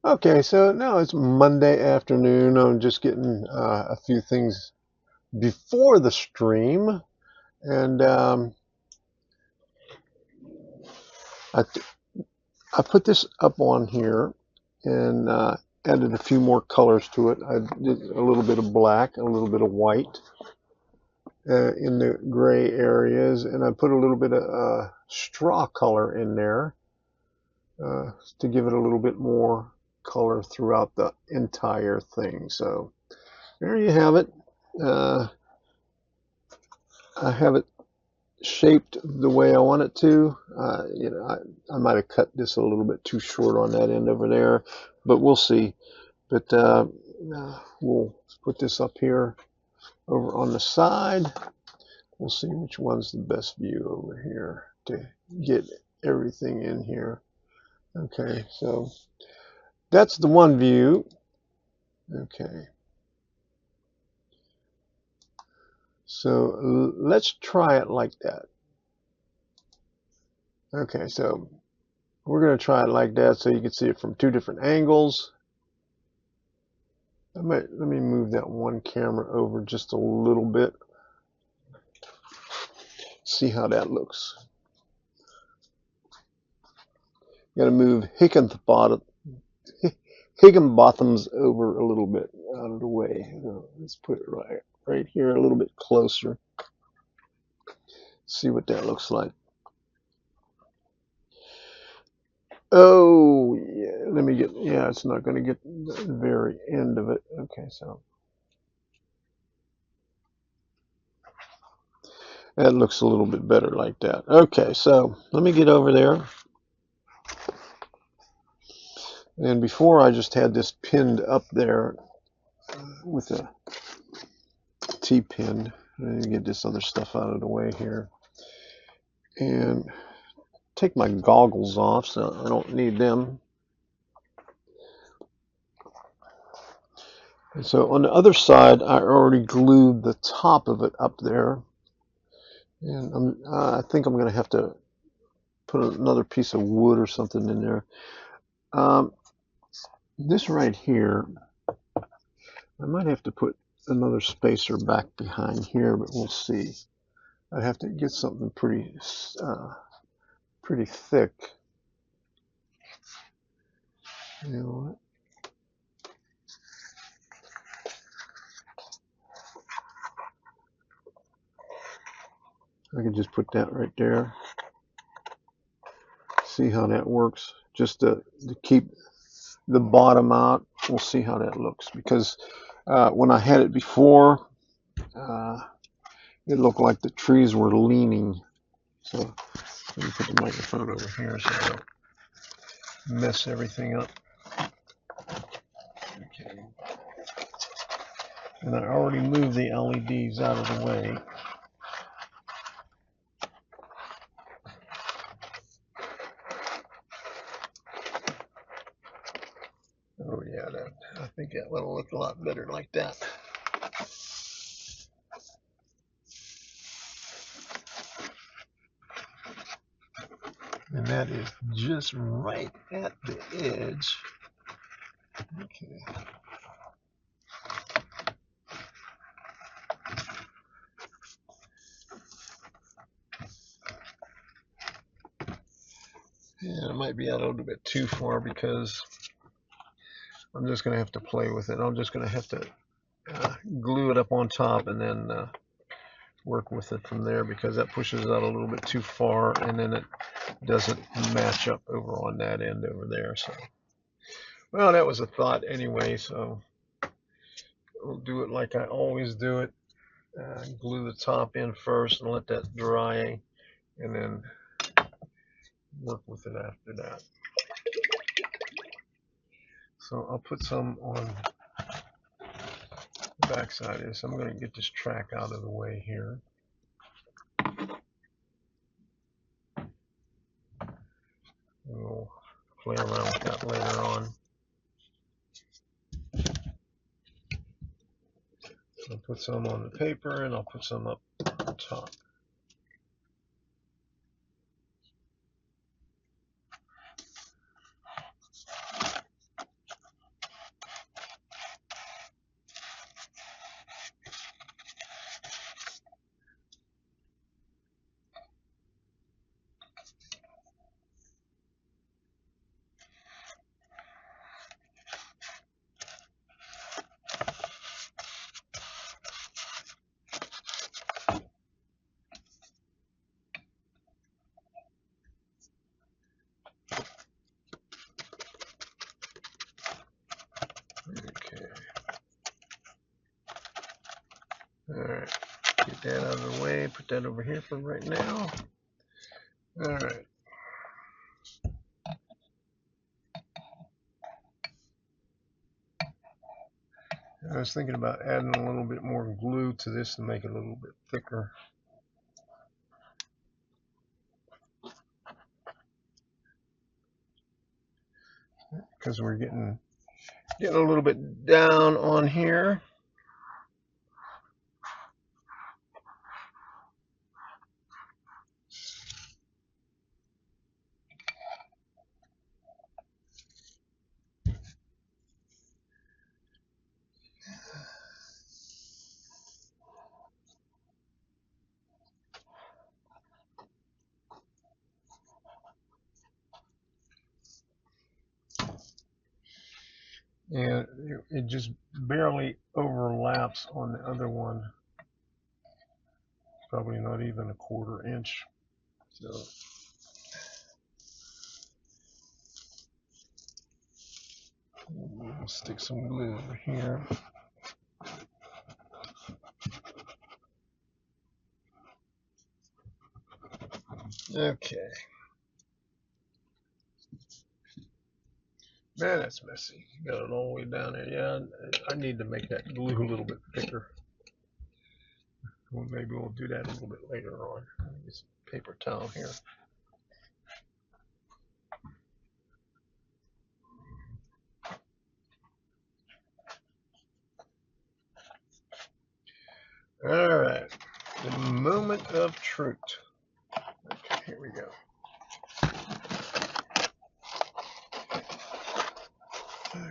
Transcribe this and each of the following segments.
Okay, so now it's Monday afternoon. I'm just getting a few things before the stream, and I, I put this up on here and added a few more colors to it. I did a little bit of black, a little bit of white in the gray areas, and I put a little bit of straw color in there to give it a little bit more color throughout the entire thing. So there you have it. Uh, I have it shaped the way I want it to. I might have cut this a little bit too short on that end over there, but we'll see. But we'll put this up here over on the side. We'll see which one's the best view over here to get everything in here. Okay, so that's the one view. Okay, so let's try it like that. Okay, so we're going to try it like that so you can see it from two different angles. Let me move that one camera over just a little bit. See how that looks. Got to move Higginbotham's over a little bit out of the way. Let's put it right here a little bit closer. See what that looks like. Oh, yeah, let me get, yeah, it's not going to get the very end of it. Okay, so that looks a little bit better like that. Okay, so let me get over there. And before I just had this pinned up there with a T-pin. Let me get this other stuff out of the way here. And take my goggles off so I don't need them. And so on the other side, I already glued the top of it up there. And I think I'm going to have to put another piece of wood or something in there. This right here, I might have to put another spacer back behind here, but we'll see. I'd have to get something pretty thick. You know what? I can just put that right there. See how that works. Just to keep the bottom out. We'll see how that looks. Because when I had it before, it looked like the trees were leaning. So let me put the microphone over here so I don't mess everything up. Okay. And I already moved the LEDs out of the way. Oh yeah, I think that will look a lot better like that. And that is just right at the edge. Okay. Yeah, it might be out a little bit too far because I'm just going to have to play with it. I'm just going to have to glue it up on top and then work with it from there because that pushes out a little bit too far and then it doesn't match up over on that end over there. So, well, that was a thought anyway, so we'll do it like I always do it. Glue the top in first and let that dry and then work with it after that. So I'll put some on the back side of this. I'm going to get this track out of the way here. We'll play around with that later on. I'll put some on the paper and I'll put some up on top. Alright, get that out of the way, put that over here for right now. Alright. I was thinking about adding a little bit more glue to this to make it a little bit thicker. Because we're getting a little bit down on here. And it just barely overlaps on the other one. Probably not even a 1/4 inch. So we'll stick some glue over here. Okay. Man, that's messy. Got it all the way down there. Yeah, I need to make that glue a little bit thicker. Well, maybe we'll do that a little bit later on. Get some paper towel here. All right, the moment of truth. Okay, here we go. Okay.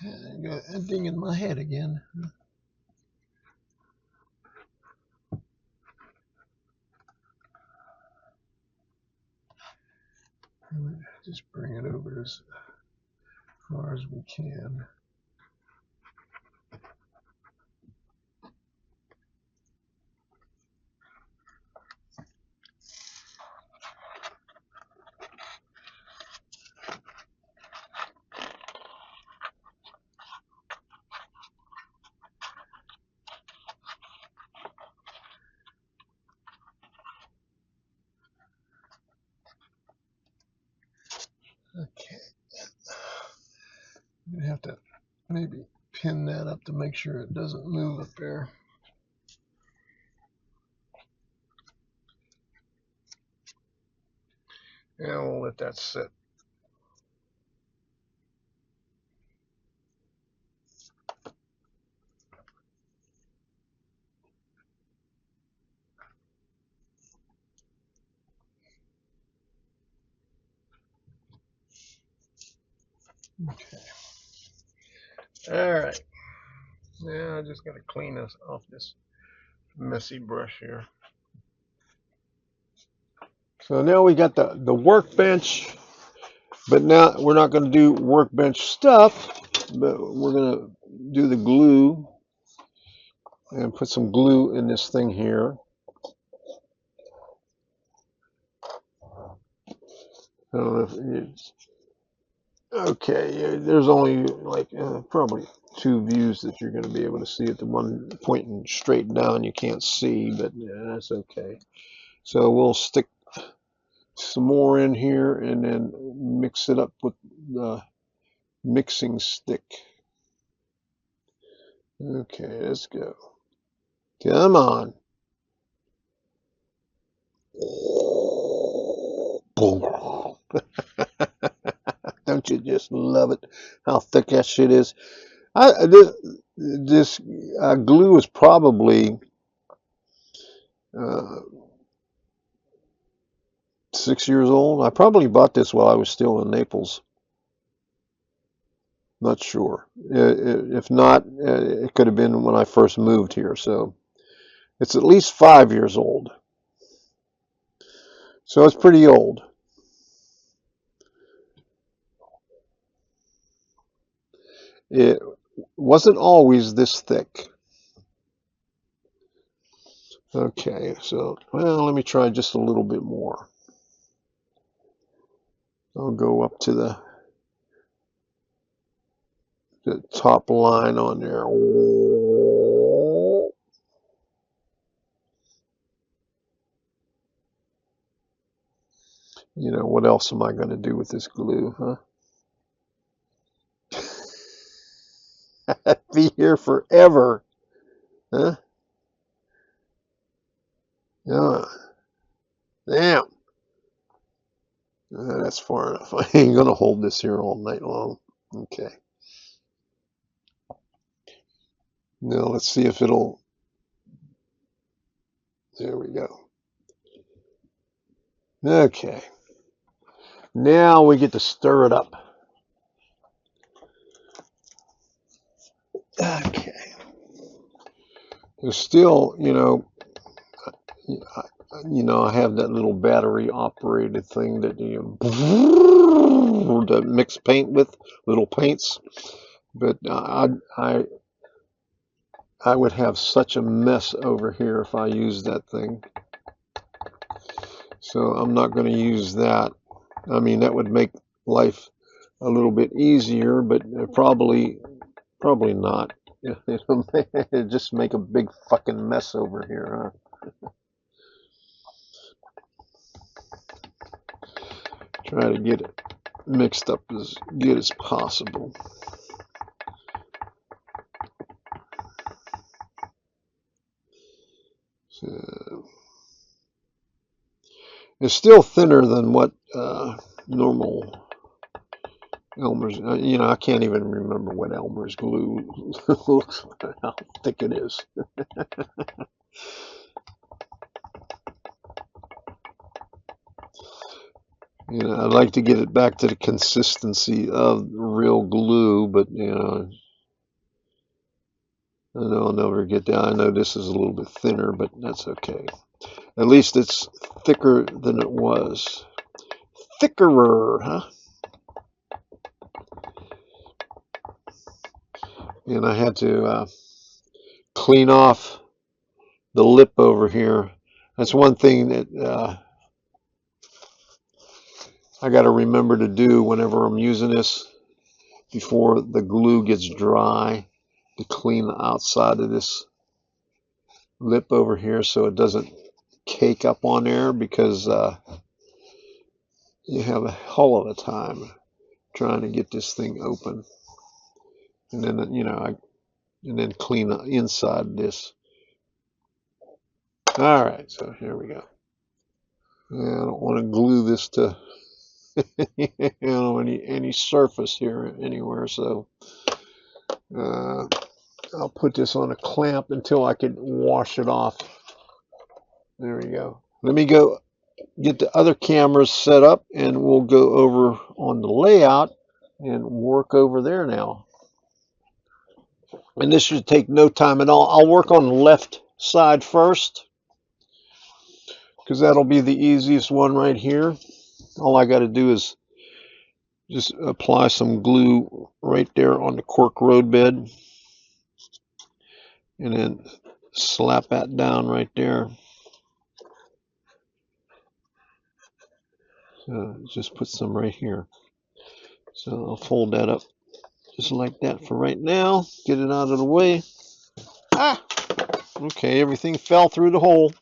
I got a thing in my head again. Just bring it over as far as we can. Okay. I'm gonna have to maybe pin that up to make sure it doesn't move up there. And we'll let that sit. Okay. All right. Now I just got to clean this off this messy brush here. So now we got the workbench, but now we're not going to do workbench stuff, but we're going to do the glue and put some glue in this thing here. I don't know if it's okay. There's only like probably 2 views that you're going to be able to see it. The one pointing straight down you can't see, but yeah, that's okay. So we'll stick some more in here and then mix it up with the mixing stick. Okay, let's go. Come on. Don't you just love it? How thick that shit is. This glue is probably 6 years old. I probably bought this while I was still in Naples. Not sure. If not, it could have been when I first moved here. So it's at least 5 years old. So it's pretty old. wasn't always this thick. Okay, so, well, let me try just a little bit more. I'll go up to the top line on there. You know, what else am I going to do with this glue, huh? I'd be here forever, huh? Yeah. Damn. That's far enough. I ain't going to hold this here all night long. Okay. Now let's see if it'll... There we go. Okay. Now we get to stir it up. Okay. There's still, you know, I have that little battery operated thing that you to mix paint with, little paints. But I would have such a mess over here if I used that thing. So I'm not going to use that. I mean, that would make life a little bit easier, but probably not. It'll just make a big fucking mess over here, huh? Try to get it mixed up as good as possible. So it's still thinner than what normal Elmer's. You know, I can't even remember what Elmer's glue looks like, how thick it is. You know, I'd like to get it back to the consistency of real glue, but you know, I know I'll never get down. I know this is a little bit thinner, but that's okay. At least it's thicker than it was. Thickerer, huh? And I had to clean off the lip over here. That's one thing that I got to remember to do whenever I'm using this before the glue gets dry, to clean the outside of this lip over here so it doesn't cake up on there, because you have a hell of a time trying to get this thing open. And then, you know, and then clean the inside of this. All right, so here we go. Yeah, I don't want to glue this to you know, any surface here anywhere, so I'll put this on a clamp until I can wash it off. There we go. Let me go get the other cameras set up, and we'll go over on the layout and work over there now. And this should take no time at all. I'll work on the left side first, because that'll be the easiest one right here. All I got to do is just apply some glue right there on the cork road bed, and then slap that down right there. So just put some right here. So I'll fold that up just like that for right now. Get it out of the way. Ah! Okay, everything fell through the hole.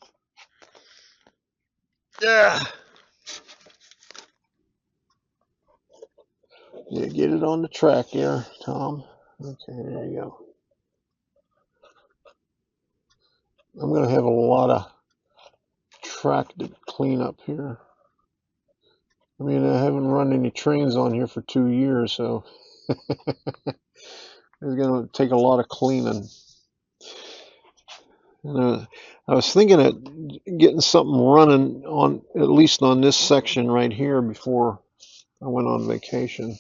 Yeah. Yeah, get it on the track here, Tom. Okay, there you go. I'm going to have a lot of track to clean up here. I mean, I haven't run any trains on here for 2 years, so it's going to take a lot of cleaning. And, I was thinking of getting something running on, at least on this section right here, before I went on vacation.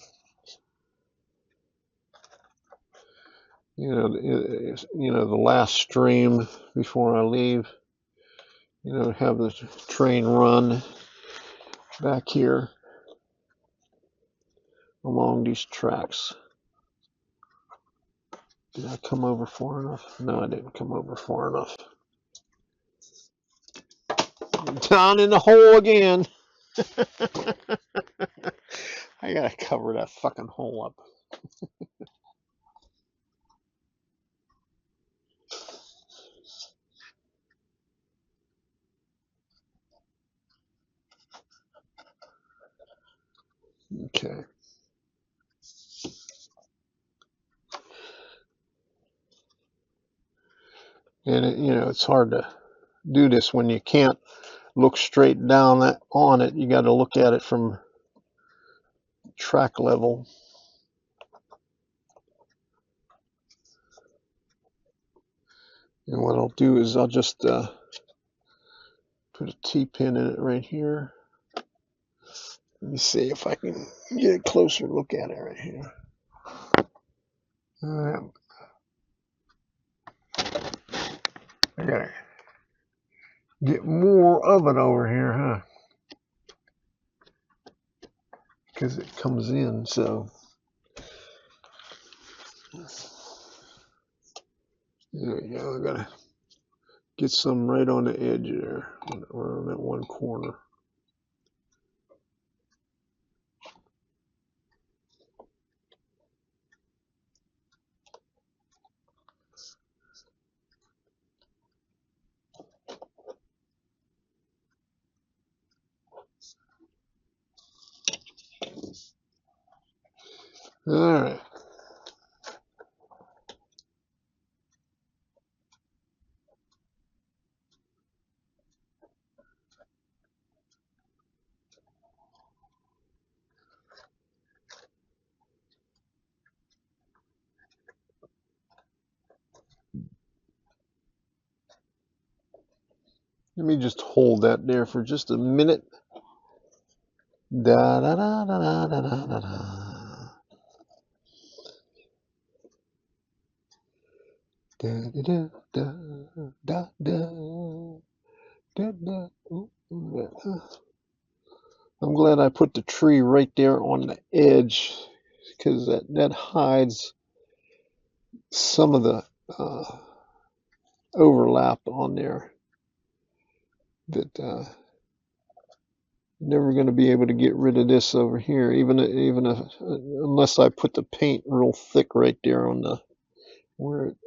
You know, the last stream before I leave. You know, have the train run back here along these tracks. Did I come over far enough? No, I didn't come over far enough. Down in the hole again. I gotta cover that fucking hole up. Okay. And it's hard to do this when you can't look straight down on it. You got to look at it from track level. And what I'll do is I'll just put a T-pin in it right here. Let me see if I can get a closer look at it right here. I gotta get more of it over here, huh? Because it comes in, so. There we go. I gotta get some right on the edge there, or on that one corner. All right. Let me just hold that there for just a minute. Da da da da da da da da. Da da da da da da da. I'm glad I put the tree right there on the edge, because that hides some of the overlap on there that never going to be able to get rid of this over here, even if, unless I put the paint real thick right there on the where it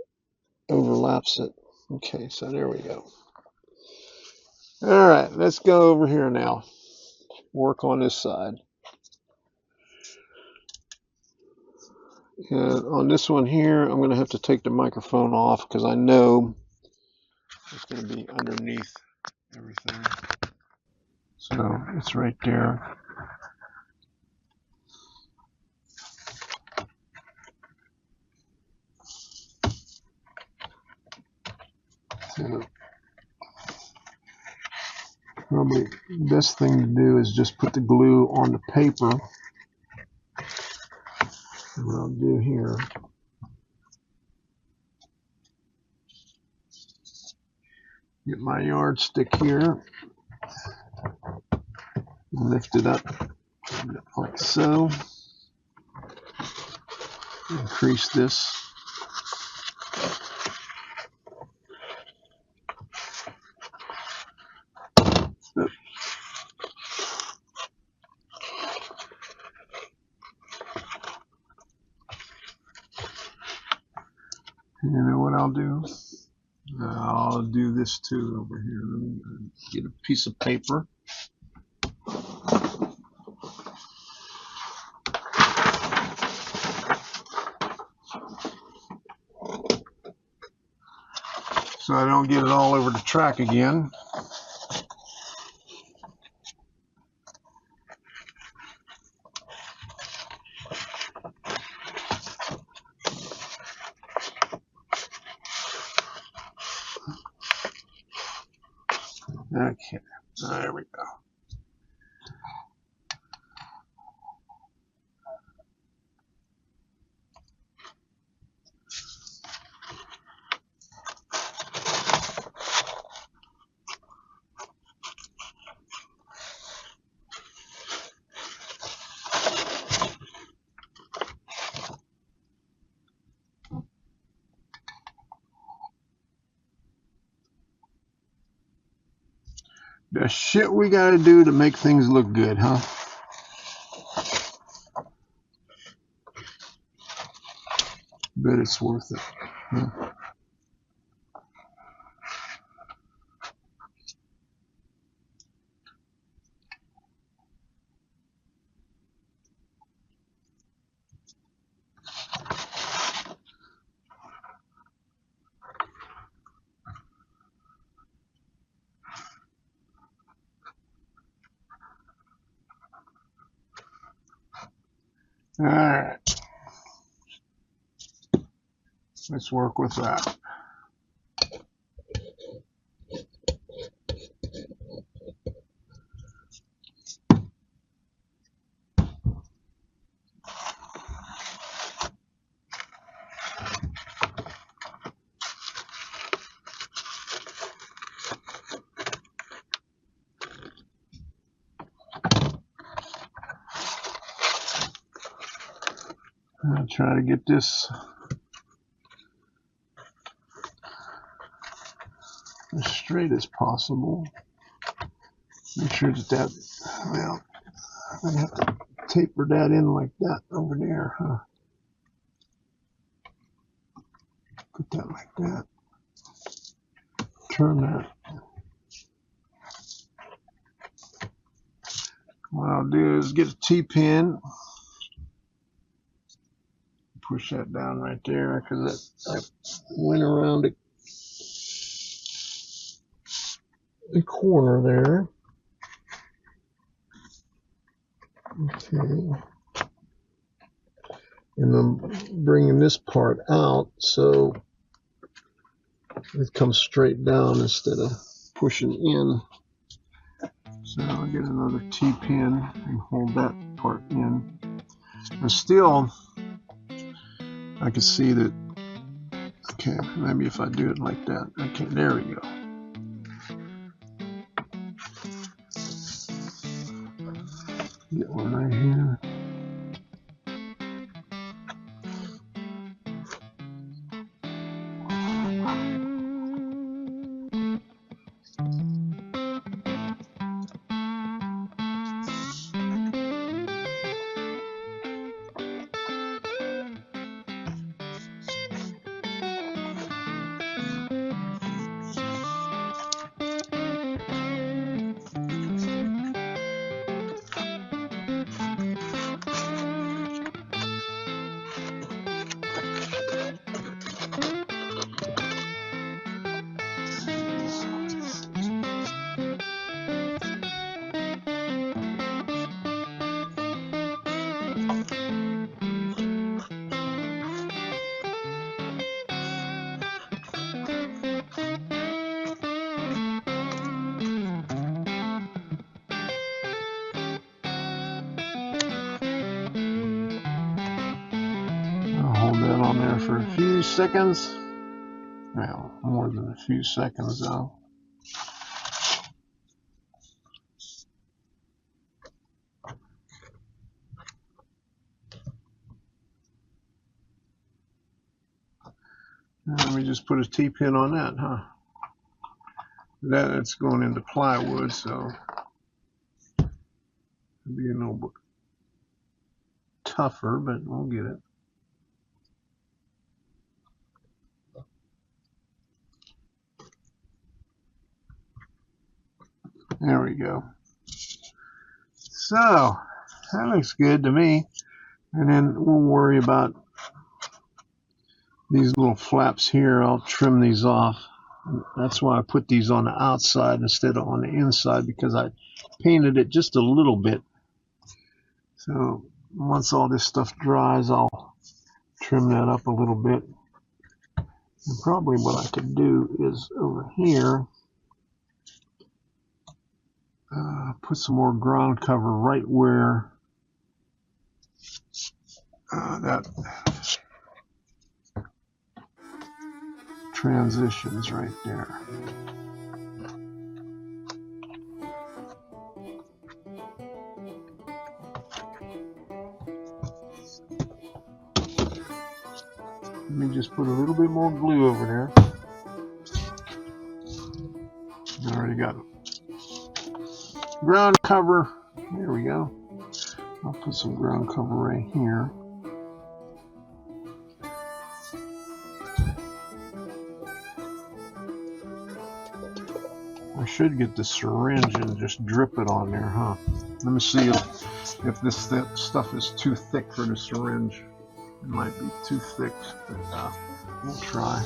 overlaps it. Okay, so there we go. All right, let's go over here now. Work on this side. And on this one here, I'm going to have to take the microphone off because I know it's going to be underneath everything. So it's right there. So probably the best thing to do is just put the glue on the paper. What I'll do here. Get my yardstick here. Lift it up like so. Increase this. You know what I'll do? I'll do this too over here. Let me get a piece of paper. So I don't get it all over the track again. Okay, there we go. The shit we gotta do to make things look good, huh? Bet it's worth it. Huh? All right. Let's work with that. I'll try to get this as straight as possible. Make sure that, well, I'm going to have to taper that in like that over there, huh? Put that like that. Turn that. What I'll do is get a T-pin. Push that down right there because I went around the corner there. Okay. And I'm bringing this part out so it comes straight down instead of pushing in. So I'll get another T-pin and hold that part in. But still, I can see that, okay, maybe if I do it like that. Okay, there we go. Get one right here. Hold that on there for a few seconds. Well, more than a few seconds though. Let me just put a T-pin on that, huh? That's going into plywood, so it'll be a little bit tougher, but we'll get it. There we go. So that looks good to me. And then we'll worry about these little flaps here. I'll trim these off. That's why I put these on the outside instead of on the inside, because I painted it just a little bit. So once all this stuff dries, I'll trim that up a little bit. And probably what I could do is over here, put some more ground cover right where that transitions right there. Let me just put a little bit more glue over there. I already got ground cover. There we go. I'll put some ground cover right here. I should get the syringe and just drip it on there, huh? Let me see if this stuff is too thick for the syringe. It might be too thick, but we'll try.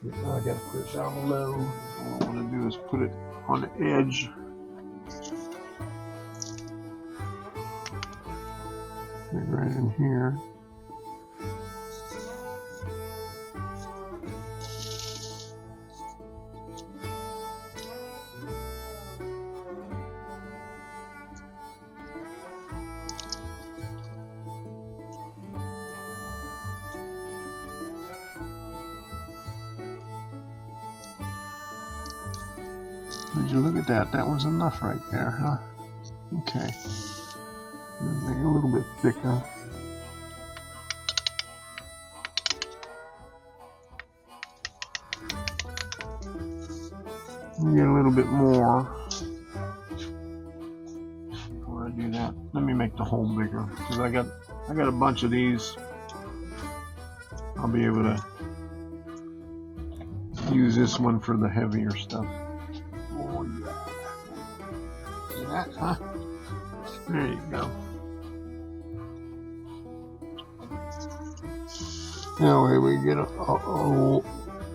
I gotta put it down low. What I want to do is put it on the edge. Right in here. Would you look at that? That was enough right there, huh? Okay. Make it a little bit thicker. Get a little bit more. Before I do that, let me make the hole bigger because I got a bunch of these. I'll be able to use this one for the heavier stuff. Oh yeah. See that, huh? There you go. That way we get a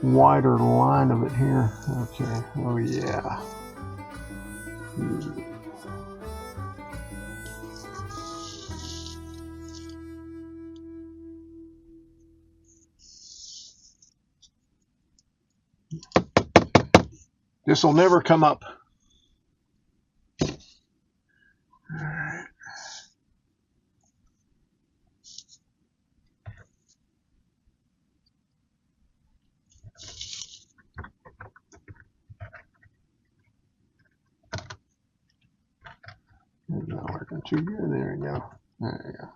wider line of it here. Okay. Oh yeah. This will never come up. Alright. It's not working too good. There we go. There we go.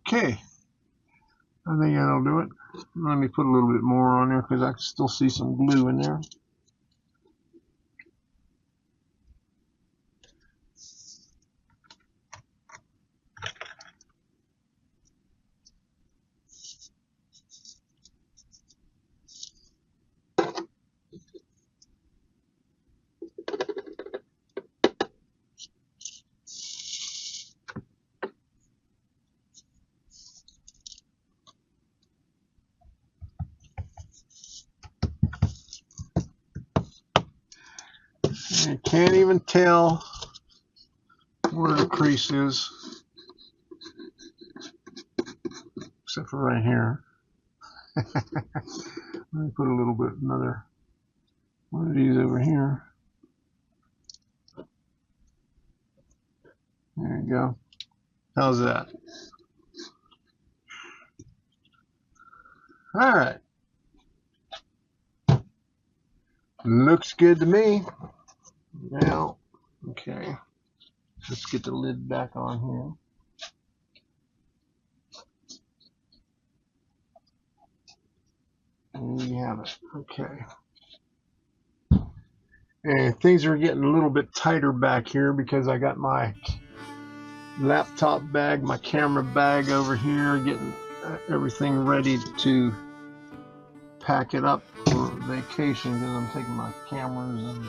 Okay, I think that'll do it. Let me put a little bit more on there because I can still see some glue in there. You can't even tell where the crease is, except for right here. Let me put a little bit, another one of these over here. There you go. How's that? All right. Looks good to me. Now, okay, let's get the lid back on here. And we have it. Okay. And things are getting a little bit tighter back here because I got my laptop bag, my camera bag over here, getting everything ready to pack it up for vacation because I'm taking my cameras and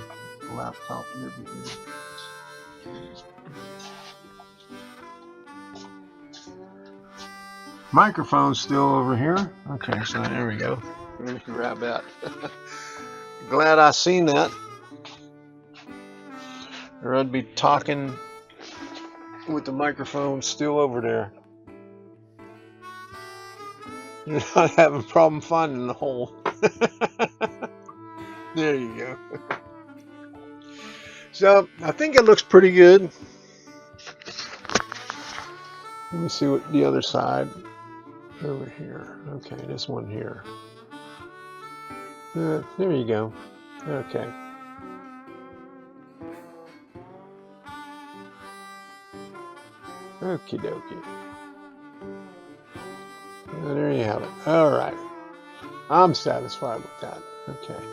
laptop and everything. Microphone's still over here. Okay, so there we go. Let me grab that. Glad I seen that, or I'd be talking with the microphone still over there. You're not having a problem finding the hole. There you go. So I think it looks pretty good. Let me see what the other side over here. Okay, this one here. There you go. Okay. Okie dokie. There you have it. All right. I'm satisfied with that. Okay.